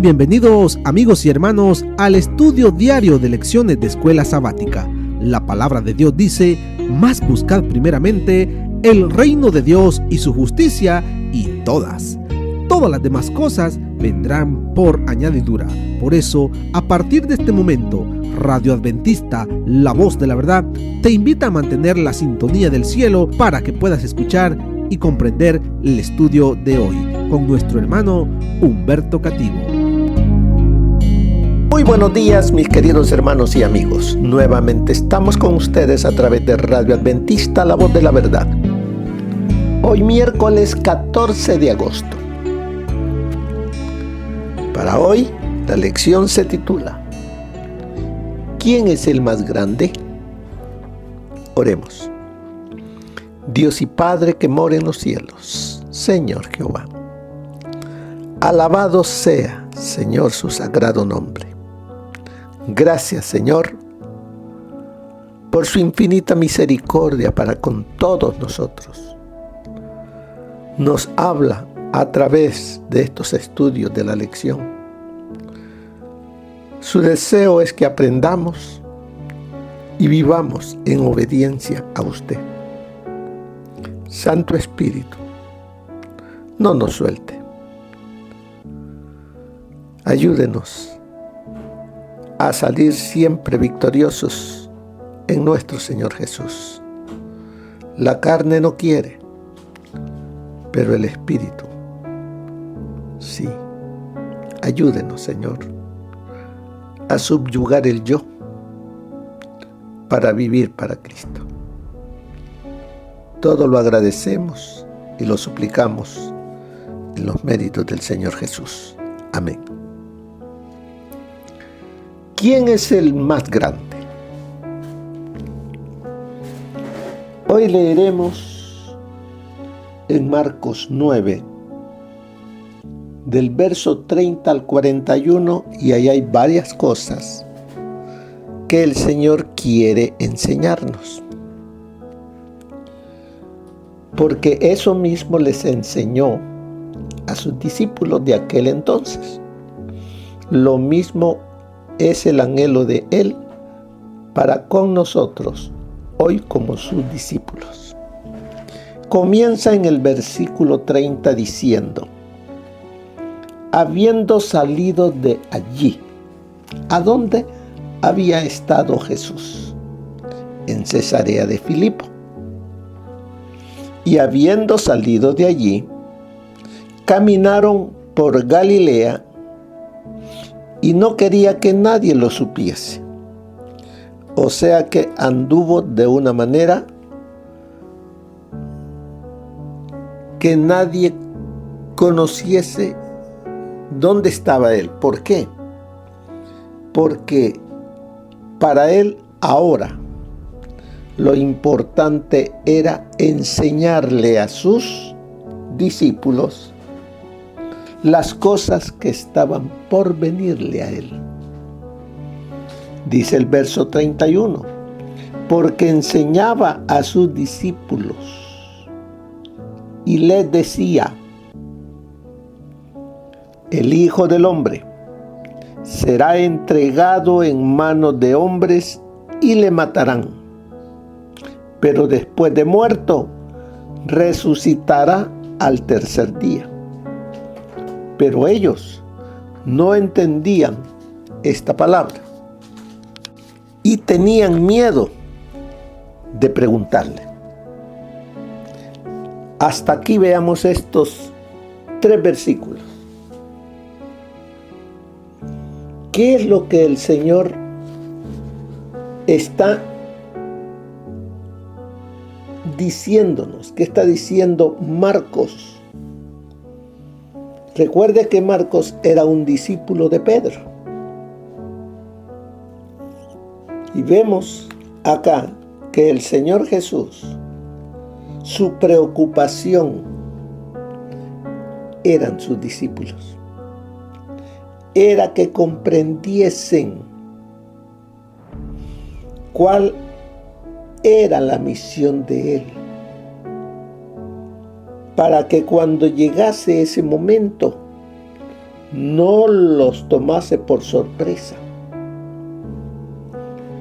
Bienvenidos amigos y hermanos al estudio diario de lecciones de Escuela Sabática. La palabra de Dios dice: mas buscad primeramente el reino de Dios y su justicia, y todas las demás cosas vendrán por añadidura. Por eso, a partir de este momento, Radio Adventista, la voz de la verdad, te invita a mantener la sintonía del cielo para que puedas escuchar y comprender el estudio de hoy con nuestro hermano Humberto Cativo. Muy buenos días, mis queridos hermanos y amigos. Nuevamente estamos con ustedes a través de Radio Adventista, la voz de la verdad. Hoy miércoles 14 de agosto. Para hoy, la lección se titula: ¿Quién es el más grande? Oremos. Dios y Padre que mora en los cielos, Señor Jehová, alabado sea, Señor, su sagrado nombre. Gracias, Señor, por su infinita misericordia para con todos nosotros. Nos habla a través de estos estudios de la lección. Su deseo es que aprendamos y vivamos en obediencia a usted. Santo Espíritu, no nos suelte. Ayúdenos a salir siempre victoriosos en nuestro Señor Jesús. La carne no quiere, pero el Espíritu sí. Ayúdenos, Señor, a subyugar el yo para vivir para Cristo. Todo lo agradecemos y lo suplicamos en los méritos del Señor Jesús. Amén. ¿Quién es el más grande? Hoy leeremos en Marcos 9, del verso 30 al 41, y ahí hay varias cosas que el Señor quiere enseñarnos. Porque eso mismo les enseñó a sus discípulos de aquel entonces. Lo mismo es el anhelo de Él para con nosotros, hoy como sus discípulos. Comienza en el versículo 30 diciendo: habiendo salido de allí. ¿A dónde había estado Jesús? En Cesarea de Filipo. Y habiendo salido de allí, caminaron por Galilea, y no quería que nadie lo supiese. O sea que anduvo de una manera que nadie conociese dónde estaba él. ¿Por qué? Porque para él ahora lo importante era enseñarle a sus discípulos las cosas que estaban por venirle a él. Dice el verso 31, porque enseñaba a sus discípulos y les decía: el Hijo del Hombre será entregado en manos de hombres y le matarán. Pero después de muerto, resucitará al tercer día. Pero ellos no entendían esta palabra y tenían miedo de preguntarle. Hasta aquí veamos estos 3 versículos. ¿Qué es lo que el Señor está diciéndonos? ¿Qué está diciendo Marcos? Recuerde que Marcos era un discípulo de Pedro. Y vemos acá que el Señor Jesús, su preocupación eran sus discípulos. Era que comprendiesen cuál era la misión de Él, para que cuando llegase ese momento no los tomase por sorpresa.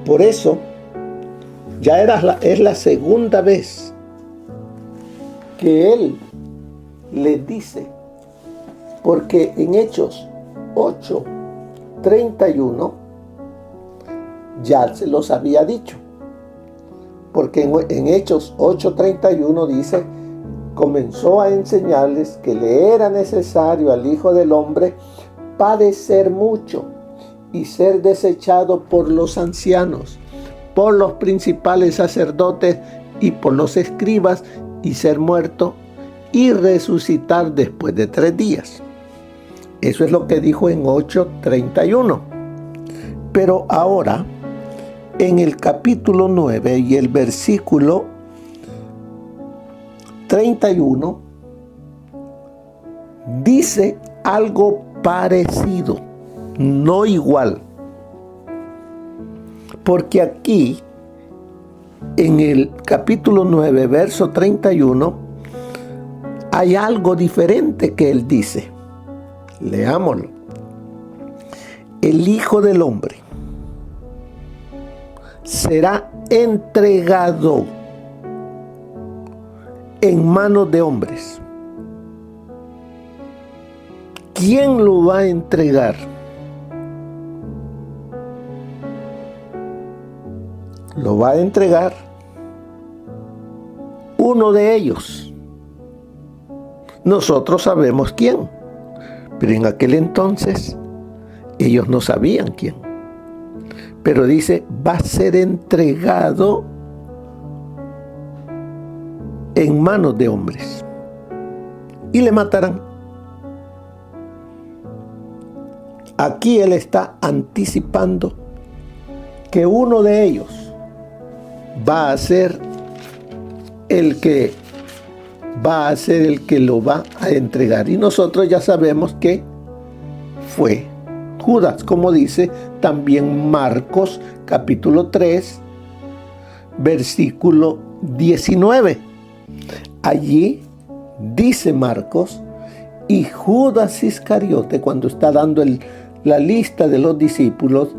Por eso, ya es la segunda vez que Él les dice, porque en Hechos 8:31 ya se los había dicho, porque en Hechos 8:31 dice, comenzó a enseñarles que le era necesario al Hijo del Hombre padecer mucho y ser desechado por los ancianos, por los principales sacerdotes y por los escribas, y ser muerto y resucitar después de 3 días. Eso es lo que dijo en 8:31. Pero ahora, en el capítulo 9 y el versículo 31, dice algo parecido, no igual. Porque aquí, en el capítulo 9, verso 31, hay algo diferente que él dice. Leámoslo. El Hijo del Hombre será entregado en manos de hombres. ¿Quién lo va a entregar? Lo va a entregar uno de ellos. Nosotros sabemos quién, pero en aquel entonces ellos no sabían quién. Pero dice, va a ser entregado en manos de hombres y le matarán. Aquí él está anticipando que uno de ellos va a ser el que lo va a entregar. Y nosotros ya sabemos que fue Judas, como dice también Marcos capítulo 3, versículo 19. Allí dice Marcos, y Judas Iscariote, cuando está dando la lista de los discípulos,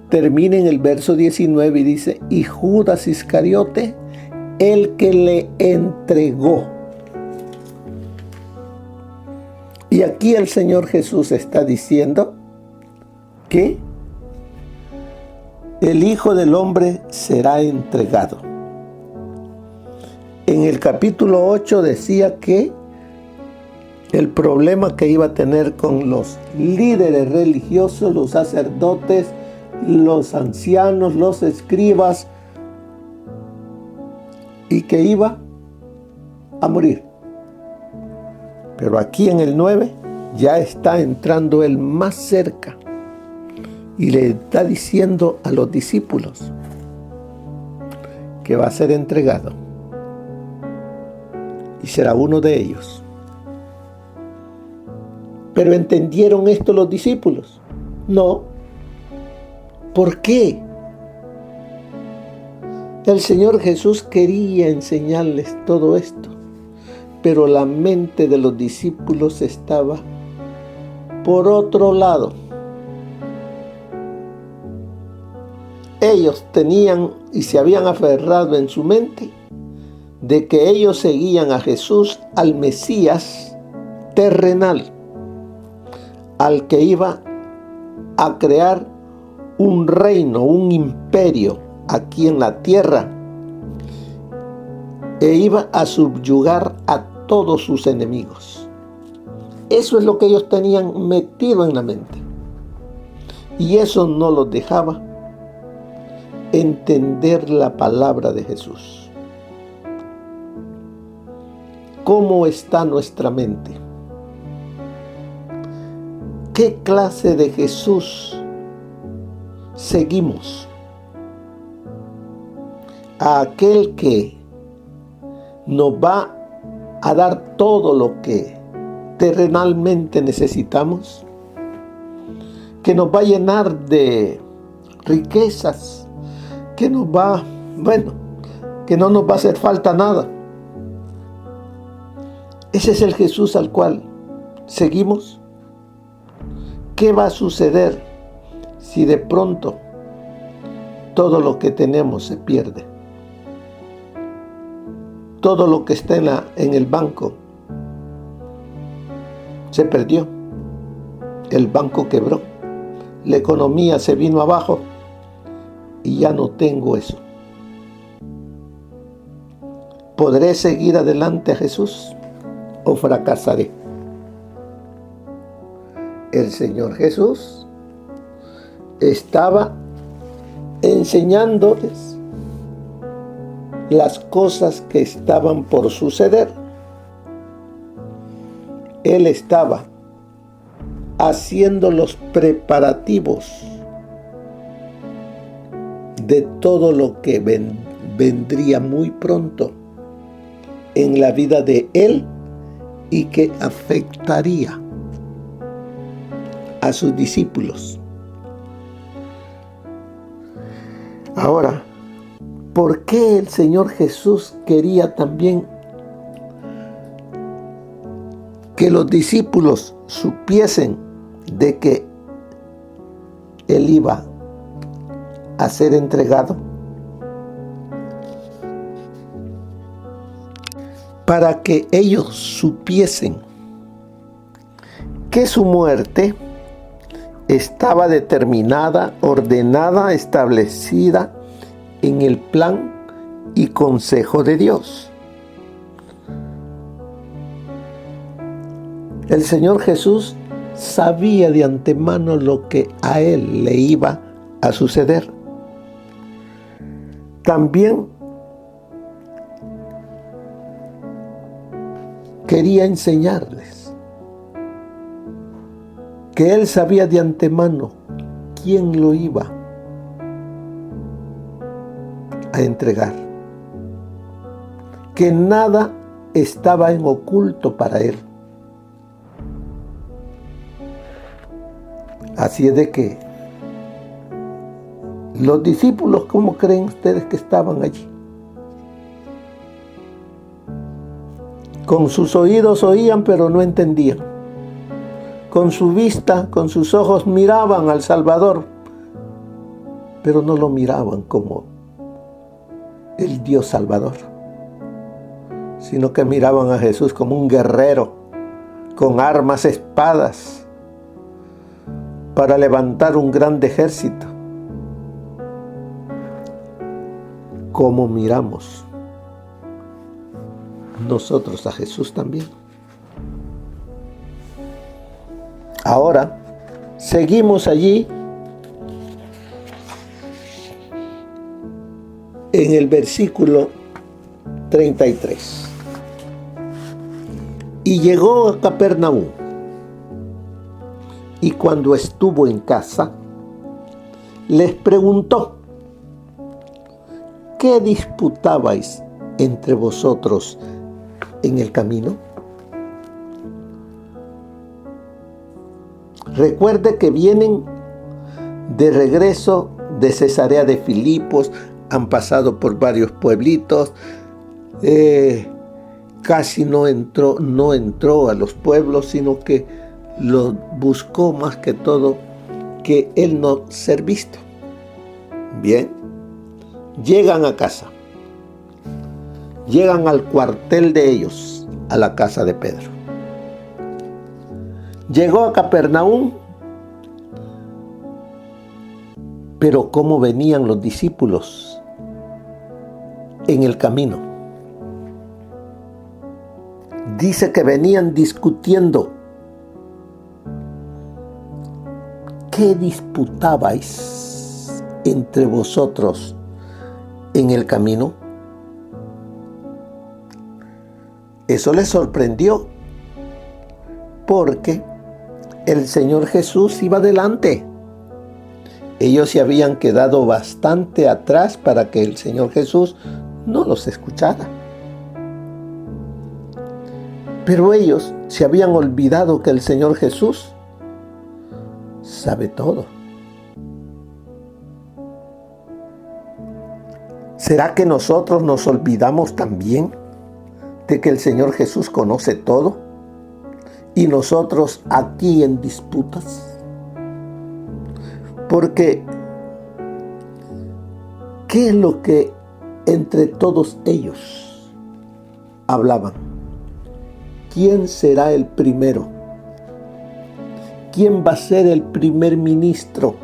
termina en el verso 19 y dice, y Judas Iscariote, el que le entregó. Y aquí el Señor Jesús está diciendo que el Hijo del Hombre será entregado. En el capítulo 8 decía que el problema que iba a tener con los líderes religiosos, los sacerdotes, los ancianos, los escribas, y que iba a morir. Pero aquí en el 9 ya está entrando él más cerca y le está diciendo a los discípulos que va a ser entregado y será uno de ellos. ¿Pero entendieron esto los discípulos? No. ¿Por qué? El Señor Jesús quería enseñarles todo esto, pero la mente de los discípulos estaba por otro lado. Ellos tenían y se habían aferrado en su mente de que ellos seguían a Jesús, al Mesías terrenal, al que iba a crear un reino, un imperio aquí en la tierra, e iba a subyugar a todos sus enemigos. Eso es lo que ellos tenían metido en la mente, y eso no los dejaba entender la palabra de Jesús. ¿Cómo está nuestra mente? ¿Qué clase de Jesús seguimos? ¿A aquel que nos va a dar todo lo que terrenalmente necesitamos? ¿Que nos va a llenar de riquezas? ¿Que nos va, que no nos va a hacer falta nada? ¿Ese es el Jesús al cual seguimos? ¿Qué va a suceder si de pronto todo lo que tenemos se pierde? Todo lo que está en el banco se perdió. El banco quebró. La economía se vino abajo y ya no tengo eso. ¿Podré seguir adelante a Jesús o fracasaré? El Señor Jesús estaba enseñándoles las cosas que estaban por suceder. Él estaba haciendo los preparativos de todo lo que vendría muy pronto en la vida de él y que afectaría a sus discípulos. Ahora, ¿por qué el Señor Jesús quería también que los discípulos supiesen de que Él iba a ser entregado? Para que ellos supiesen que su muerte estaba determinada, ordenada, establecida en el plan y consejo de Dios. El Señor Jesús sabía de antemano lo que a él le iba a suceder. También quería enseñarles que él sabía de antemano quién lo iba a entregar, que nada estaba en oculto para él. Así es de que los discípulos, ¿cómo creen ustedes que estaban allí? Con sus oídos oían, pero no entendían. Con su vista, con sus ojos miraban al Salvador, pero no lo miraban como el Dios Salvador, sino que miraban a Jesús como un guerrero con armas, espadas, para levantar un gran ejército. ¿Cómo miramos nosotros a Jesús también? Ahora, seguimos allí en el versículo 33. Y llegó a Capernaum, y cuando estuvo en casa, les preguntó: ¿qué disputabais entre vosotros en el camino? Recuerde que vienen de regreso de Cesarea de Filipos, han pasado por varios pueblitos, casi no entró a los pueblos, sino que lo buscó más que todo que él no ser visto. Bien, llegan a casa, llegan al cuartel de ellos, a la casa de Pedro. Llegó a Capernaum, pero ¿cómo venían los discípulos en el camino? Dice que venían discutiendo. ¿Qué disputabais entre vosotros en el camino? Eso les sorprendió, porque el Señor Jesús iba adelante. Ellos se habían quedado bastante atrás para que el Señor Jesús no los escuchara. Pero ellos se habían olvidado que el Señor Jesús sabe todo. ¿Será que nosotros nos olvidamos también de que el Señor Jesús conoce todo? Y nosotros aquí en disputas. Porque, ¿qué es lo que entre todos ellos hablaban? ¿Quién será el primero? ¿Quién va a ser el primer ministro?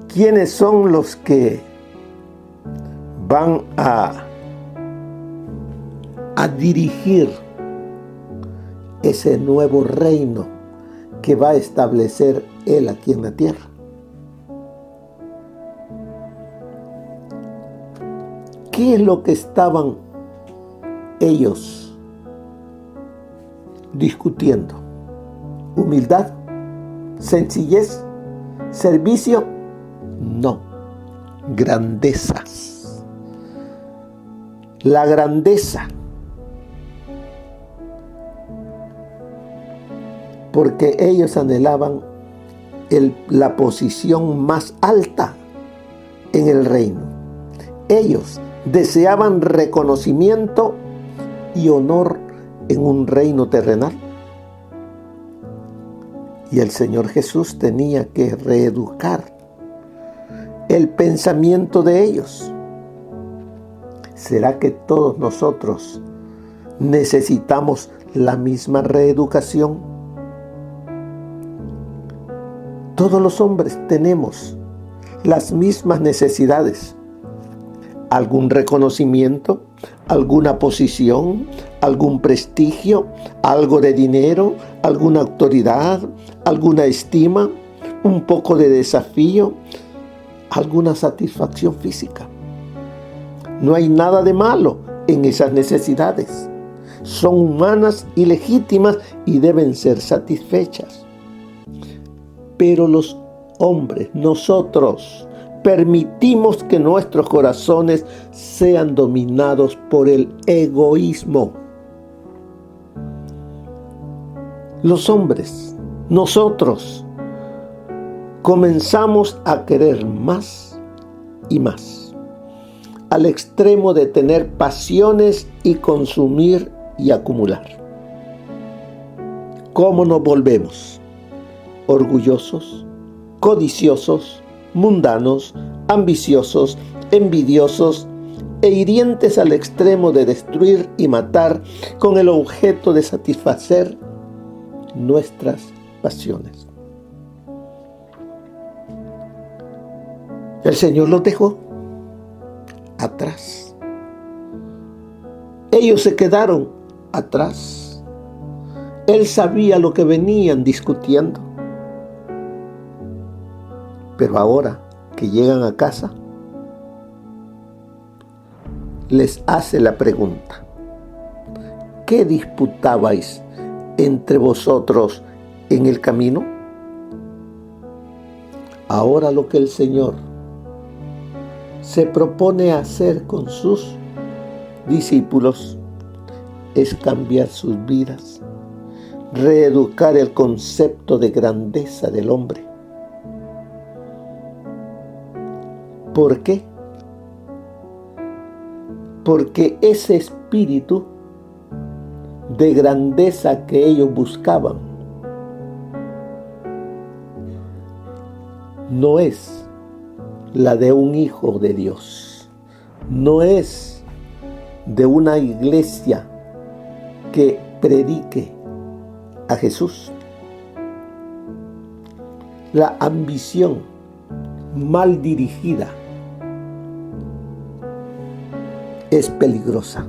¿Quiénes son los que van a dirigir ese nuevo reino que va a establecer Él aquí en la tierra? ¿Qué es lo que estaban ellos discutiendo? ¿Humildad? ¿Sencillez? ¿Servicio? No, grandezas. La grandeza. Porque ellos anhelaban la posición más alta en el reino. Ellos deseaban reconocimiento y honor en un reino terrenal. Y el Señor Jesús tenía que reeducar el pensamiento de ellos. ¿Será que todos nosotros necesitamos la misma reeducación? Todos los hombres tenemos las mismas necesidades. ¿Algún reconocimiento? ¿Alguna posición? ¿Algún prestigio? ¿Algo de dinero? ¿Alguna autoridad? ¿Alguna estima? ¿Un poco de desafío? ¿Alguna satisfacción física? No hay nada de malo en esas necesidades. Son humanas y legítimas y deben ser satisfechas. Pero los hombres, nosotros, permitimos que nuestros corazones sean dominados por el egoísmo. Los hombres, nosotros, comenzamos a querer más y más, al extremo de tener pasiones y consumir y acumular. ¿Cómo nos volvemos? Orgullosos, codiciosos, mundanos, ambiciosos, envidiosos e hirientes al extremo de destruir y matar con el objeto de satisfacer nuestras pasiones. El Señor los dejó atrás. Ellos se quedaron atrás. Él sabía lo que venían discutiendo. Pero ahora que llegan a casa, les hace la pregunta: ¿qué disputabais entre vosotros en el camino? Ahora lo que el Señor se propone hacer con sus discípulos es cambiar sus vidas, reeducar el concepto de grandeza del hombre. ¿Por qué? Porque ese espíritu de grandeza que ellos buscaban no es la de un hijo de Dios, no es de una iglesia que predique a Jesús. La ambición mal dirigida es peligrosa,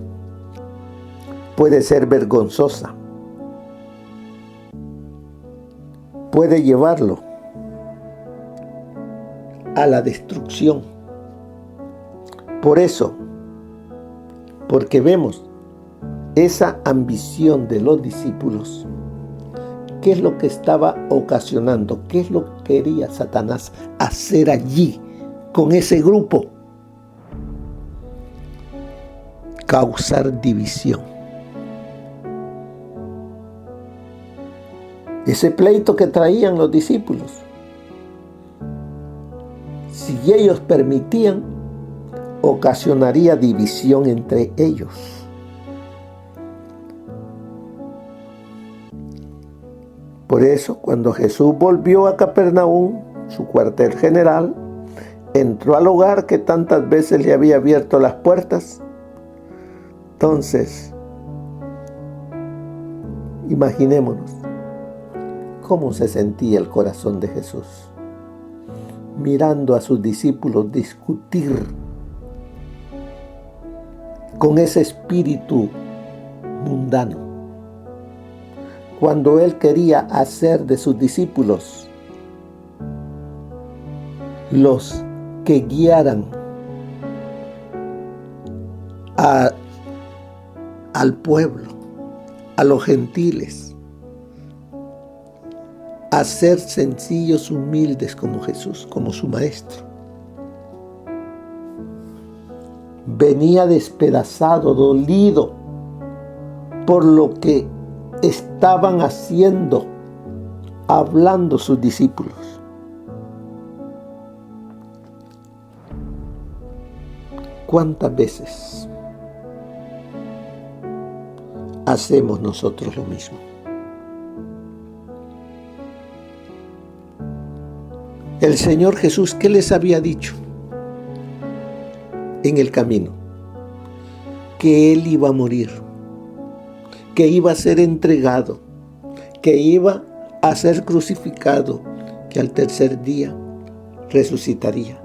puede ser vergonzosa, puede llevarlo a la destrucción. Por eso, porque vemos esa ambición de los discípulos, ¿qué es lo que estaba ocasionando? ¿Qué es lo que quería Satanás hacer allí con ese grupo? Causar división. Ese pleito que traían los discípulos, si ellos permitían, ocasionaría división entre ellos. Por eso, cuando Jesús volvió a Capernaum, su cuartel general, entró al hogar que tantas veces le había abierto las puertas. Entonces, imaginémonos cómo se sentía el corazón de Jesús, mirando a sus discípulos discutir con ese espíritu mundano, cuando Él quería hacer de sus discípulos los que guiaran al pueblo, a los gentiles, a ser sencillos, humildes como Jesús, como su maestro. Venía despedazado, dolido por lo que estaban haciendo, hablando sus discípulos. ¿Cuántas veces hacemos nosotros lo mismo? El Señor Jesús, ¿qué les había dicho en el camino? Que Él iba a morir, que iba a ser entregado, que iba a ser crucificado, que al tercer día resucitaría.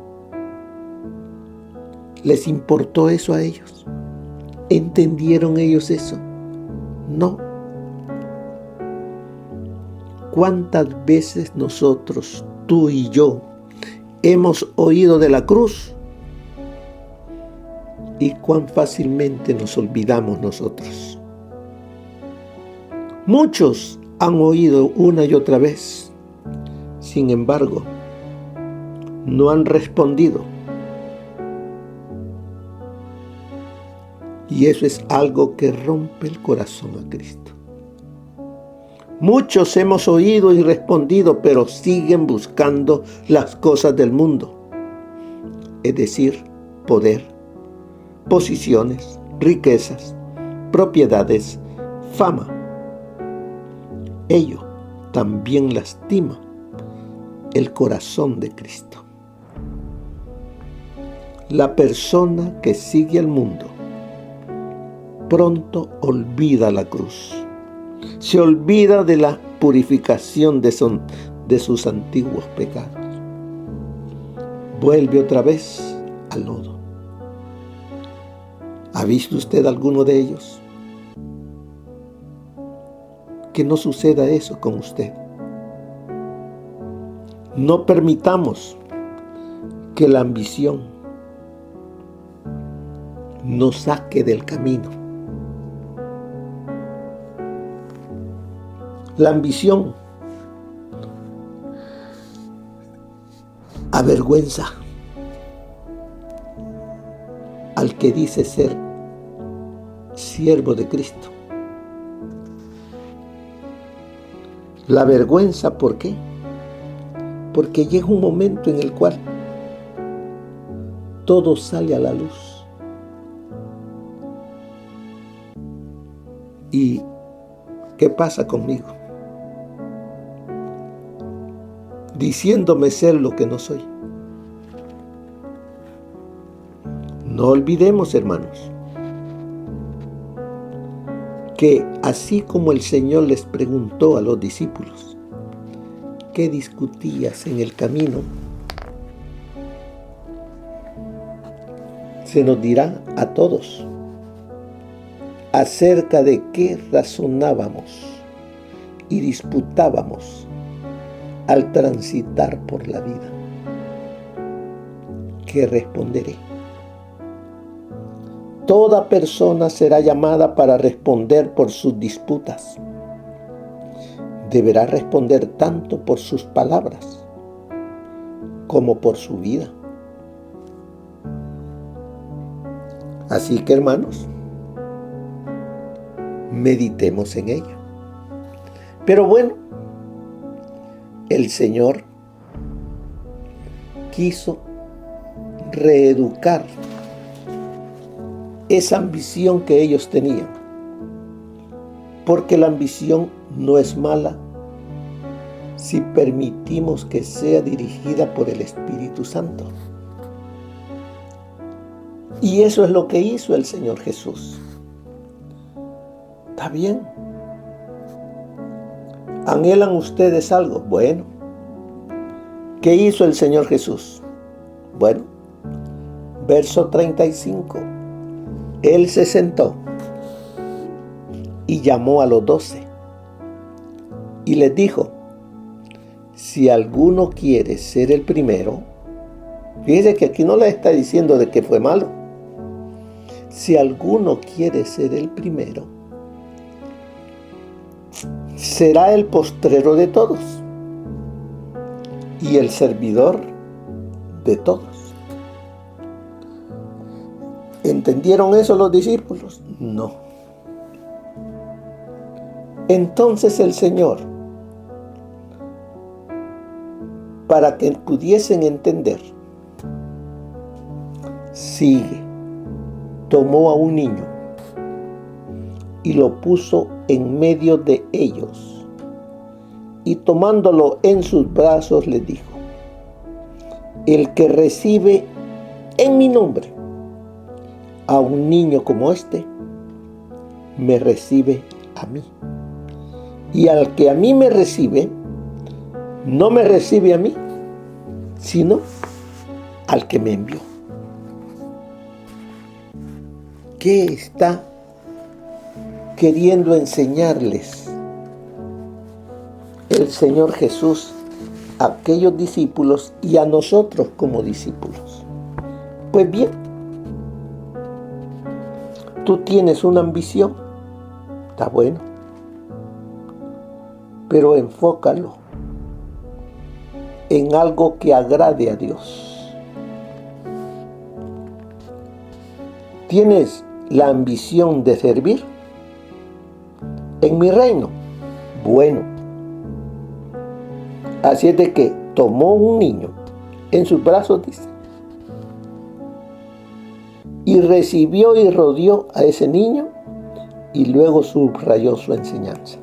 ¿Les importó eso a ellos? ¿Entendieron ellos eso? No. ¿Cuántas veces nosotros, tú y yo, hemos oído de la cruz? Y cuán fácilmente nos olvidamos nosotros. Muchos han oído una y otra vez. Sin embargo, no han respondido. Y eso es algo que rompe el corazón a Cristo. Muchos hemos oído y respondido, pero siguen buscando las cosas del mundo. Es decir, poder, posiciones, riquezas, propiedades, fama. Ello también lastima el corazón de Cristo. La persona que sigue al mundo pronto olvida la cruz. Se olvida de la purificación de sus antiguos pecados. Vuelve otra vez al lodo. ¿Ha visto usted alguno de ellos? Que no suceda eso con usted. No permitamos que la ambición nos saque del camino. La ambición avergüenza al que dice ser siervo de Cristo. La vergüenza, ¿por qué? Porque llega un momento en el cual todo sale a la luz. ¿Y qué pasa conmigo? Diciéndome ser lo que no soy. No olvidemos, hermanos, que así como el Señor les preguntó a los discípulos, ¿qué discutías en el camino? Se nos dirá a todos acerca de qué razonábamos y disputábamos al transitar por la vida. ¿Qué responderé? Toda persona será llamada para responder por sus disputas. Deberá responder tanto por sus palabras como por su vida. Así que, hermanos, meditemos en ella. Pero bueno, el Señor quiso reeducar esa ambición que ellos tenían, porque la ambición no es mala si permitimos que sea dirigida por el Espíritu Santo. Y eso es lo que hizo el Señor Jesús. ¿Está bien? ¿Anhelan ustedes algo? Bueno. ¿Qué hizo el Señor Jesús? Bueno, verso 35. Él se sentó y llamó a los 12 y les dijo: si alguno quiere ser el primero, fíjense que aquí no les está diciendo de que fue malo. Si alguno quiere ser el primero, será el postrero de todos y el servidor de todos. ¿Entendieron eso los discípulos? No. Entonces el Señor, para que pudiesen entender, tomó a un niño y lo puso en medio de ellos, y tomándolo en sus brazos les dijo: el que recibe en mi nombre a un niño como este, me recibe a mí. Y al que a mí me recibe, no me recibe a mí, sino al que me envió. ¿Qué está queriendo enseñarles el Señor Jesús a aquellos discípulos y a nosotros como discípulos? Pues bien, tú tienes una ambición, está bueno, pero enfócalo en algo que agrade a Dios. ¿Tienes la ambición de servir en mi reino? Bueno, así es de que tomó un niño en sus brazos, dice, y recibió y rodeó a ese niño, y luego subrayó su enseñanza.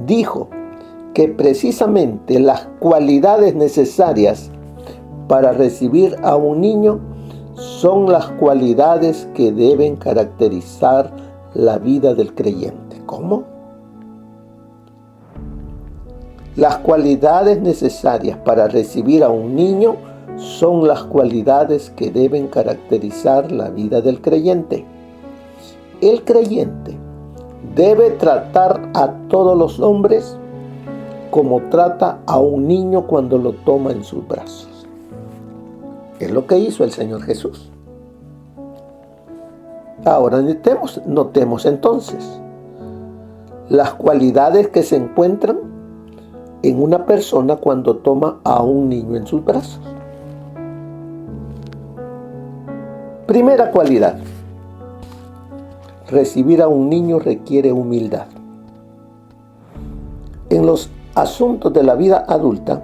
Dijo que precisamente las cualidades necesarias para recibir a un niño son las cualidades que deben caracterizar la vida del creyente. ¿Cómo? Las cualidades necesarias para recibir a un niño son las cualidades que deben caracterizar la vida del creyente. El creyente debe tratar a todos los hombres como trata a un niño cuando lo toma en sus brazos. Es lo que hizo el Señor Jesús. Ahora notemos entonces las cualidades que se encuentran en una persona cuando toma a un niño en sus brazos. Primera cualidad: recibir a un niño requiere humildad. En los asuntos de la vida adulta,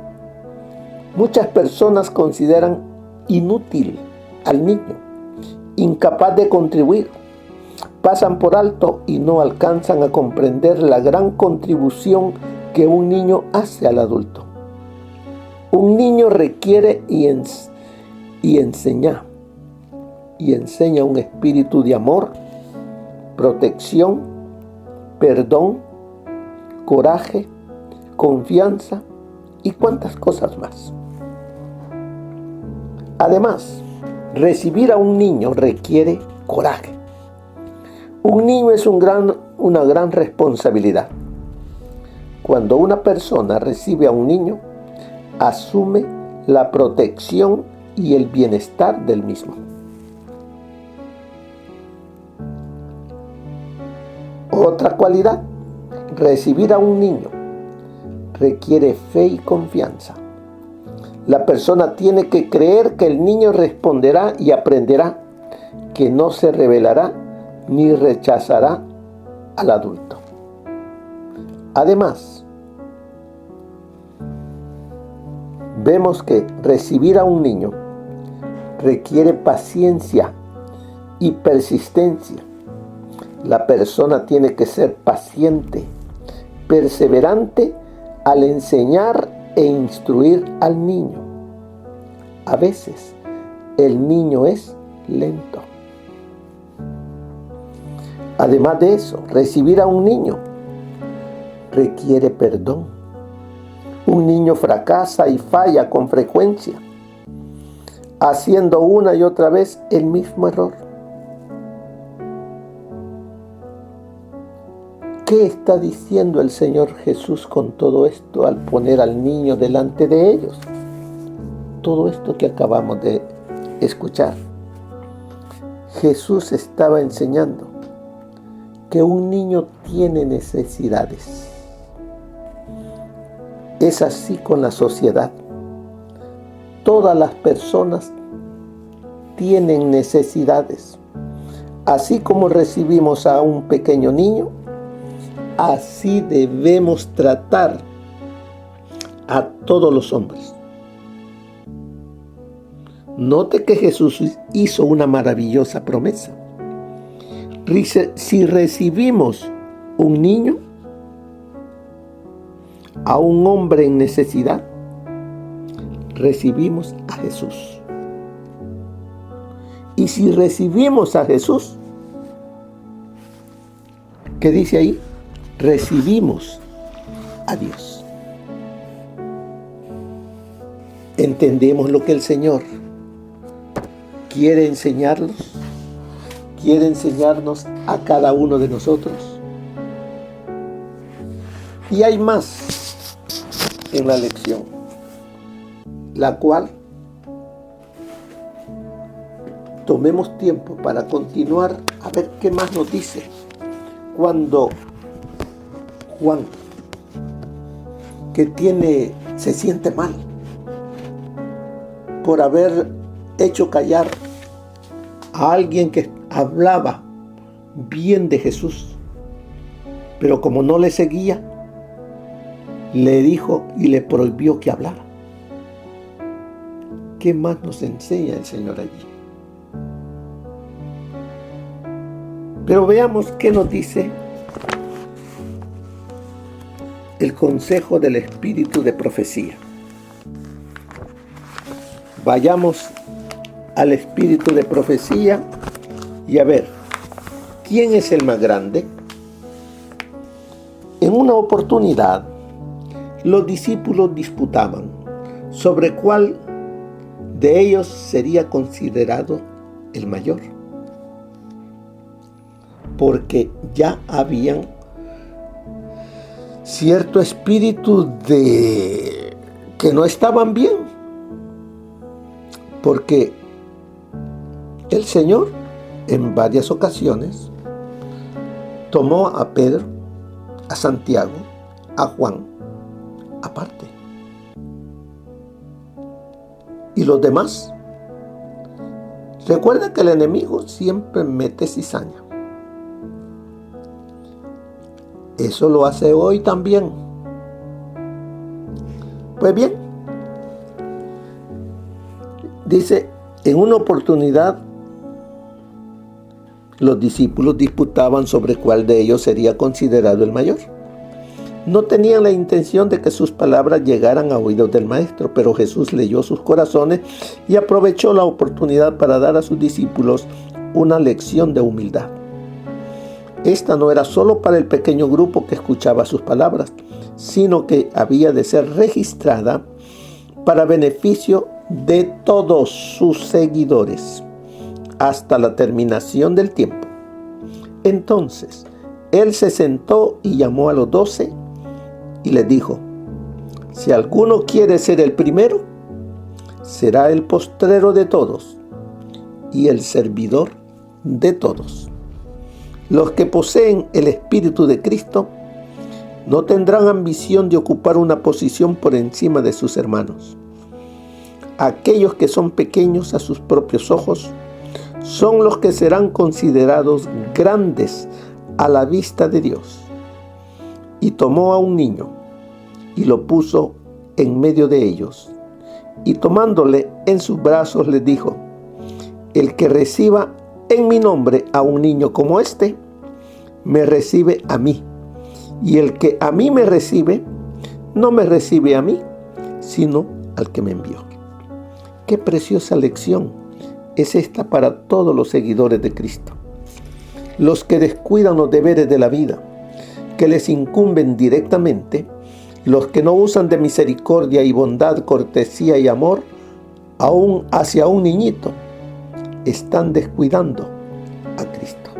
muchas personas consideran inútil al niño, incapaz de contribuir. Pasan por alto y no alcanzan a comprender la gran contribución que un niño hace al adulto. Un niño requiere y enseña un espíritu de amor, protección, perdón, coraje, confianza y cuantas cosas más. Además, recibir a un niño requiere coraje. Un niño es una gran responsabilidad. Cuando una persona recibe a un niño, asume la protección y el bienestar del mismo. Otra cualidad: recibir a un niño requiere fe y confianza. La persona tiene que creer que el niño responderá y aprenderá, que no se rebelará ni rechazará al adulto. Además, vemos que recibir a un niño requiere paciencia y persistencia. La persona tiene que ser paciente, perseverante, al enseñar e instruir al niño. A veces el niño es lento. Además de eso, recibir a un niño requiere perdón. Un niño fracasa y falla con frecuencia, haciendo una y otra vez el mismo error. ¿Qué está diciendo el Señor Jesús con todo esto al poner al niño delante de ellos? Todo esto que acabamos de escuchar. Jesús estaba enseñando que un niño tiene necesidades. Es así con la sociedad. Todas las personas tienen necesidades. Así como recibimos a un pequeño niño, así debemos tratar a todos los hombres. Note que Jesús hizo una maravillosa promesa. Si recibimos un niño, a un hombre en necesidad, recibimos a Jesús. Y si recibimos a Jesús, ¿qué dice ahí? Recibimos a Dios. ¿Entendemos lo que el Señor quiere enseñarnos? ¿Quiere enseñarnos a cada uno de nosotros? Y hay más en la lección, la cual tomemos tiempo para continuar a ver qué más nos dice cuando Juan, que se siente mal por haber hecho callar a alguien que hablaba bien de Jesús, pero como no le seguía, le dijo y le prohibió que hablara. ¿Qué más nos enseña el Señor allí? Pero veamos qué nos dice el consejo del espíritu de profecía. Vayamos al espíritu de profecía y a ver, ¿quién es el más grande? En una oportunidad, los discípulos disputaban sobre cuál de ellos sería considerado el mayor, porque ya habían cierto espíritu de que no estaban bien, porque el Señor en varias ocasiones tomó a Pedro, a Santiago, a Juan aparte, y los demás. Recuerda que el enemigo siempre mete cizaña. Eso lo hace hoy también. Pues bien, dice, en una oportunidad los discípulos disputaban sobre cuál de ellos sería considerado el mayor. No tenían la intención de que sus palabras llegaran a oídos del maestro, pero Jesús leyó sus corazones y aprovechó la oportunidad para dar a sus discípulos una lección de humildad. Esta no era solo para el pequeño grupo que escuchaba sus palabras, sino que había de ser registrada para beneficio de todos sus seguidores hasta la terminación del tiempo. Entonces, él se sentó y llamó a los 12 y les dijo: si alguno quiere ser el primero, será el postrero de todos y el servidor de todos. Los que poseen el Espíritu de Cristo no tendrán ambición de ocupar una posición por encima de sus hermanos. Aquellos que son pequeños a sus propios ojos son los que serán considerados grandes a la vista de Dios. Y tomó a un niño y lo puso en medio de ellos, y tomándole en sus brazos les dijo: el que reciba en mi nombre a un niño como me recibe a mí, y el que a mí me recibe, no me recibe a mí, sino al que me envió. Qué preciosa lección es esta para todos los seguidores de Cristo. Los que descuidan los deberes de la vida, que les incumben directamente, los que no usan de misericordia y bondad, cortesía y amor, aún hacia un niñito, están descuidando a Cristo.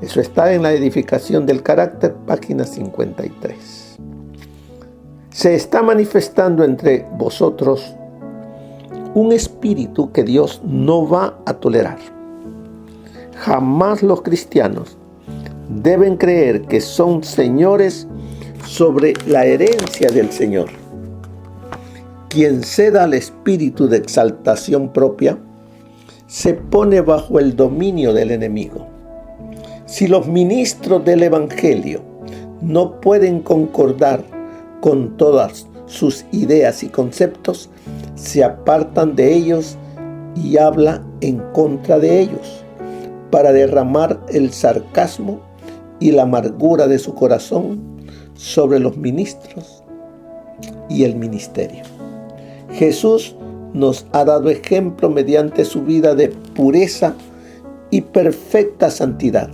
Eso está en la edificación del carácter, página 53. Se está manifestando entre vosotros un espíritu que Dios no va a tolerar. Jamás los cristianos deben creer que son señores sobre la herencia del Señor. Quien ceda al espíritu de exaltación propia se pone bajo el dominio del enemigo. Si los ministros del Evangelio no pueden concordar con todas sus ideas y conceptos, se apartan de ellos y habla en contra de ellos, para derramar el sarcasmo y la amargura de su corazón sobre los ministros y el ministerio. Jesús nos ha dado ejemplo mediante su vida de pureza y perfecta santidad.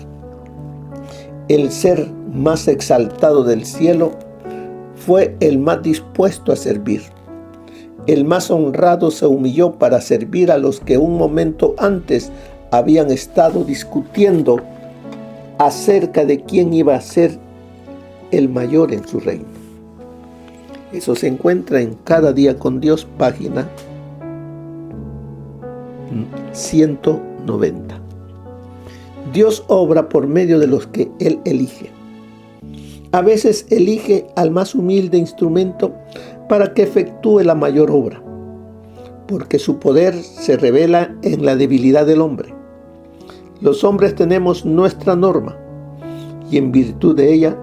El ser más exaltado del cielo fue el más dispuesto a servir. El más honrado se humilló para servir a los que un momento antes habían estado discutiendo acerca de quién iba a ser el mayor en su reino. Eso se encuentra en Cada Día con Dios, página 190. Dios obra por medio de los que Él elige. A veces elige al más humilde instrumento para que efectúe la mayor obra, porque su poder se revela en la debilidad del hombre. Los hombres tenemos nuestra norma y en virtud de ella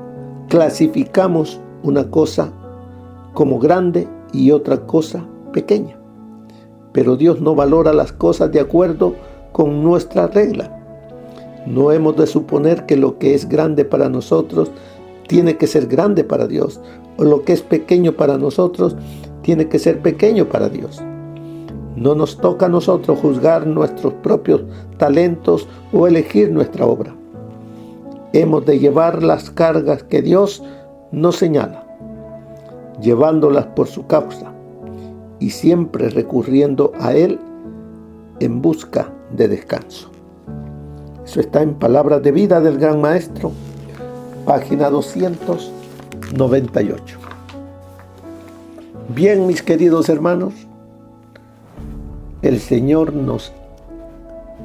clasificamos una cosa como grande y otra cosa pequeña. Pero Dios no valora las cosas de acuerdo con nuestra regla. No hemos de suponer que lo que es grande para nosotros tiene que ser grande para Dios, o lo que es pequeño para nosotros tiene que ser pequeño para Dios. No nos toca a nosotros juzgar nuestros propios talentos o elegir nuestra obra. Hemos de llevar las cargas que Dios nos señala, llevándolas por su causa y siempre recurriendo a Él en busca de descanso. Eso está en Palabras de Vida del Gran Maestro, página 298. Bien, mis queridos hermanos, el Señor nos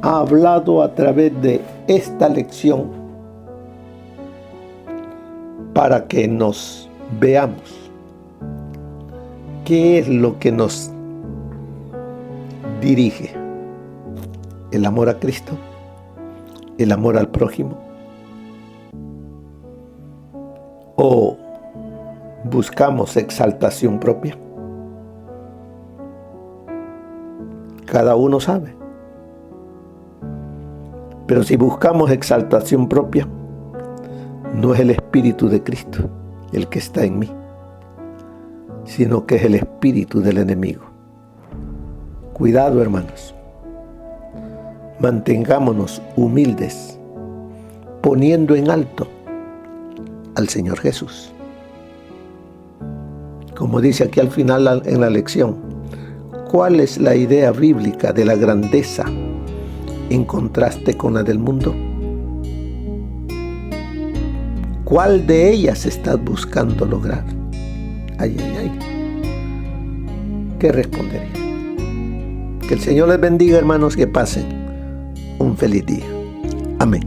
ha hablado a través de esta lección para que nos veamos qué es lo que nos dirige: el amor a Cristo, el amor al prójimo, o buscamos exaltación propia. Cada uno sabe. Pero si buscamos exaltación propia, no es el Espíritu de Cristo el que está en mí, sino que es el espíritu del enemigo. Cuidado, hermanos. Mantengámonos humildes, poniendo en alto al Señor Jesús. Como dice aquí al final en la lección, ¿cuál es la idea bíblica de la grandeza en contraste con la del mundo? ¿Cuál de ellas estás buscando lograr? Ay, ay, ay. ¿Qué respondería? Que el Señor les bendiga, hermanos, que pasen un feliz día. Amén.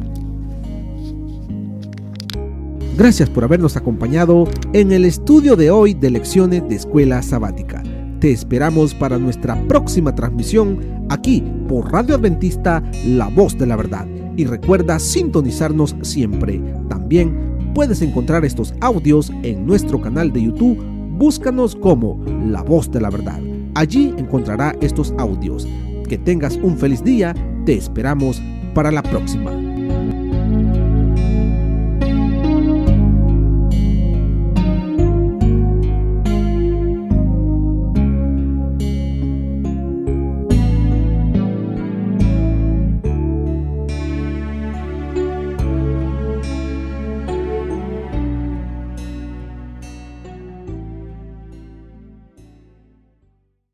Gracias por habernos acompañado en el estudio de hoy de Lecciones de Escuela Sabática. Te esperamos para nuestra próxima transmisión aquí por Radio Adventista, La Voz de la Verdad. Y recuerda sintonizarnos siempre. También puedes encontrar estos audios en nuestro canal de YouTube. Búscanos como La Voz de la Verdad. Allí encontrará estos audios. Que tengas un feliz día. Te esperamos para la próxima.